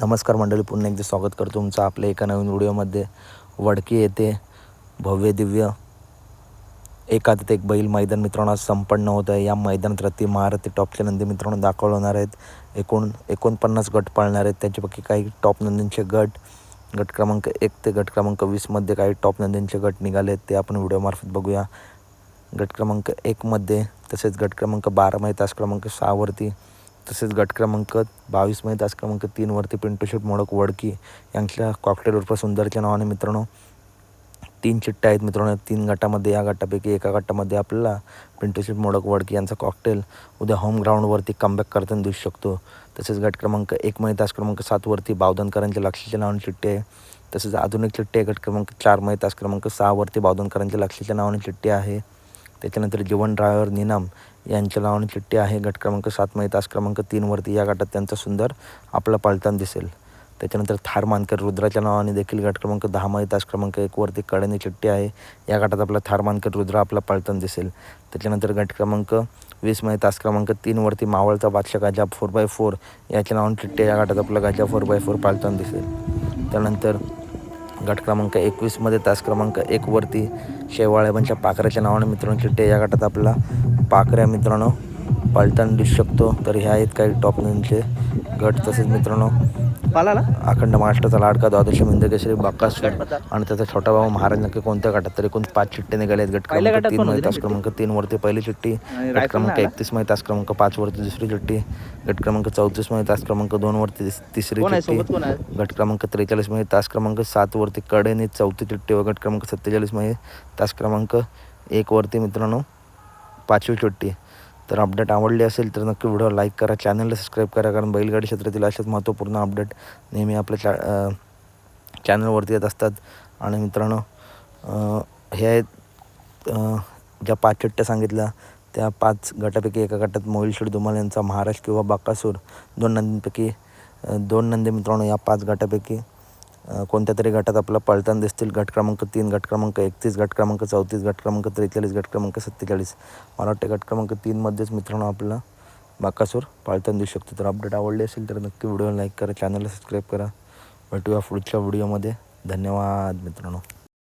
नमस्कार मंडळी, पुन्हा एकदा स्वागत करतो तुमचं आपल्या एका नवीन व्हिडिओमध्ये. वडकी येथे भव्य दिव्य एकात एक बैल मैदान मित्रांनो आज संपन्न होत आहे. या मैदानात रत्ती महारथी टॉपचे नंदी मित्रांनो दाखवले होणार आहेत. 49 गट पाळणार आहेत. त्याच्यापैकी काही टॉप नंदींचे गट क्रमांक 1 ते गट क्रमांक 20 मध्ये काही टॉप नंदींचे गट निघाले आहेत, ते आपण व्हिडिओमार्फत बघूया. गट क्रमांक 1 मध्ये, तसेच गट क्रमांक 12 मध्ये तास क्रमांक 6 वरती, तसेच गट क्रमांक 22 मध्ये तास क्रमांक 3 वरती पिंटू शेट मोडक वडकी यांच्या कॉकटेल उर्फ सुंदरच्या नावाने मित्रांनो 3 चिठ्ठ्या आहेत मित्रांनो 3 गटामध्ये. या गटापैकी एका गटामध्ये आपल्याला पिंटू शेट मोडक वडकी यांचा कॉकटेल उद्या होम ग्राउंडवरती कमबॅक करताना दिसू शकतो. तसेच गट क्रमांक 1 मध्ये तास क्रमांक 7 वरती बावधनकरांच्या लक्षाच्या नावाने चिठ्ठी आहे. तसेच आधुनिक चिठ्ठी आहे गट क्रमांक 4 मध्ये तास क्रमांक 6 वरती बावधनकरांच्या लक्षाच्या नावाने चिठ्ठी आहे. त्याच्यानंतर जीवन ड्रायव्हर निनाम यांच्या नावाने चिठ्ठी आहे गट क्रमांक 7 मध्ये तास क्रमांक 3 वरती. या गटात त्यांचा सुंदर आपला पळताना दिसेल. त्याच्यानंतर थार मानकर रुद्राच्या नावाने देखील गट क्रमांक 10 मध्ये तास क्रमांक 1 वरती कड्याने चिठ्ठी आहे. या गटात आपला थार मानकर रुद्र आपला पळताना दिसेल. त्याच्यानंतर गट क्रमांक 20 मध्ये तास क्रमांक 3 वरती मावळचा बादशाह गाजा 4x4 याच्या नावाने चिठ्ठी. या गटात आपला गाजा 4x4 पळताना दिसेल. त्यानंतर गट क्रमांक 21 मध्ये तास क्रमांक 1 वरती शेवाळ्याबांच्या पाखऱ्याच्या नावाने मित्रांनो चिठ्ठी. या गटात आपला पाखऱ्या मित्रांनो पळताना दिसू शकतो. तर ह्या आहेत काही टॉप नंदींचे गट. तसेच मित्रांनो अखंड महाराष्ट्राचा लाडका द्वादश हिंदकेसरी बकासूर आणि त्याचा छोटा भाऊ महाराज नक्की कोणत्या गटात, तरी 5 चिठ्ठे निघाले आहेत. गट क्रमांक 3 मध्ये तास क्रमांक 3 वरती पहिली चिठ्ठी, गट क्रमांक 31 मध्ये तास क्रमांक 5 वरती दुसरी चिठ्ठी, गट क्रमांक 34 मध्ये तास क्रमांक 2 वरती तिसरी चिठ्ठी, गट क्रमांक 43 मध्ये तास क्रमांक 7 वरती कडेने चौथी चिठ्ठी व गट क्रमांक 47 मध्ये तास क्रमांक 1 वरती मित्रांनो 5वी चिठ्ठी. तर अपडेट आवडली असेल तर नक्की व्हिडिओ लाईक करा, चॅनलला सबस्क्राईब करा, कारण बैलगाडी क्षेत्रातील अशाच महत्त्वपूर्ण अपडेट नेहमी आपल्या चॅनलवरती येत असतात. आणि मित्रांनो हे आहेत ज्या 5 चिठ्ठ्या सांगितल्या त्या 5 गटापैकी एका गटात मोहिलशेठ धुमाल यांचा महाराज किंवा बकासूर 2 नंदींपैकी 2 नंदी मित्रांनो या 5 गटापैकी कोणत्या तरी गटात आपला पळताना दिसतील. गट क्रमांक 3, गट क्रमांक 31, गट क्रमांक 34, गट क्रमांक 43, गट क्रमांक 47. मला वाटतं गट क्रमांक 3 मध्येच मित्रांनो आपला बकासूर पळताना दिसू शकतो. तर अपडेट आवडली असेल तर नक्की व्हिडिओला लाईक करा, चॅनलला सबस्क्राईब करा. भेटूया पुढच्या व्हिडिओमध्ये. धन्यवाद मित्रांनो.